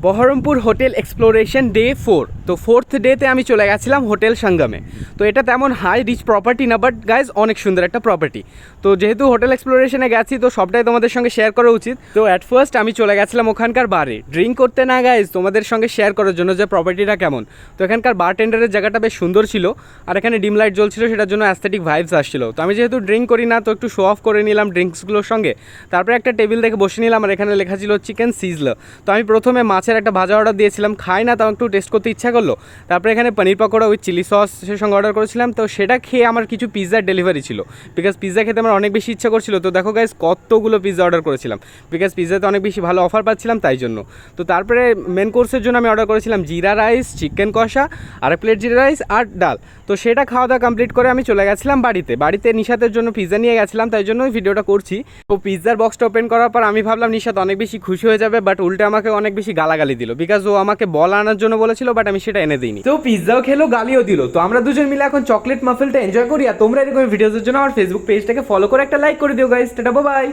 Baharampur hotel exploration day 4। তো 4th ডেতে আমি চলে গেছিলাম হোটেল সঙ্গমে। তো এটা তেমন হাই রিচ প্রপার্টি না, বাট গাইজ অনেক সুন্দর একটা প্রপার্টি। তো যেহেতু হোটেল এক্সপ্লোরেশনে গেছি তো সবটাই তোমাদের সঙ্গে শেয়ার করা উচিত। তো অ্যাট ফার্স্ট আমি চলে গেছিলাম ওখানকার বারে ড্রিঙ্ক করতে, না গাইজ তোমাদের সঙ্গে শেয়ার করার জন্য যে প্রপার্টিটা কেমন। তো এখানকার বারটেন্ডারের জায়গাটা বেশ সুন্দর ছিল, আর এখানে ডিম লাইট জ্বলছিল, সেটার জন্য অ্যাস্থেটিক ভাইবস আসছিল। তো আমি যেহেতু ড্রিঙ্ক করি না তো একটু শো অফ করে নিলাম ড্রিঙ্কসগুলোর সঙ্গে। তারপরে একটা টেবিল দেখে বসে নিলাম, আর এখানে লেখা ছিল চিকেন সিজলার। তো আমি প্রথমে মাছের একটা ভাজা অর্ডার দিয়েছিলাম, খাই না তাও একটু টেস্ট করতে ইচ্ছা করলো। তারপরে এখানে পনির পকোড়া উইথ চিলি সসের সঙ্গে অর্ডার করেছিলাম। তো সেটা খেয়ে আমার কিছু পিৎজার ডেলিভারি ছিল, বিকজ পিৎজা খেতে আমার অনেক বেশি ইচ্ছা করছিল। তো দেখো গাইজ কতগুলো পিৎজা অর্ডার করেছিলাম, বিকজ পিৎজাতে অনেক বেশি ভালো অফার পাচ্ছিলাম তাই জন্য। তো তারপরে মেন কোর্সের জন্য আমি অর্ডার করেছিলাম জিরা রাইস, চিকেন কষা, আর প্লেট জিরা রাইস আর ডাল। তো সেটা খাওয়া দাওয়া কমপ্লিট করে আমি চলে গেছিলাম বাড়িতে নিশাতের জন্য পিৎজা নিয়ে গেছিলাম, তাই জন্য ওই ভিডিওটা করছি। তো পিৎজার বক্সটা ওপেন করার পর আমি ভাবলাম নিশাত অনেক বেশি খুশি হয়ে যাবে, বাট উল্টে আমাকে অনেক বেশি গালাগালি দিল, বিকজ ও আমাকে বল আনার জন্য বলেছিল, বাট আমি সেটা এনে দিইনি। তো পিৎজাও খেলো, গালিও দিল। তো আমরা দুজন মিলে এখন চকলেট মাফিলটা এনজয় করি। আর তোমরা এরকম ভিডিওদের জন্য আমার ফেসবুক পেজটাকে ফলো করে একটা লাইক করে দিও গাইস। Tata bye.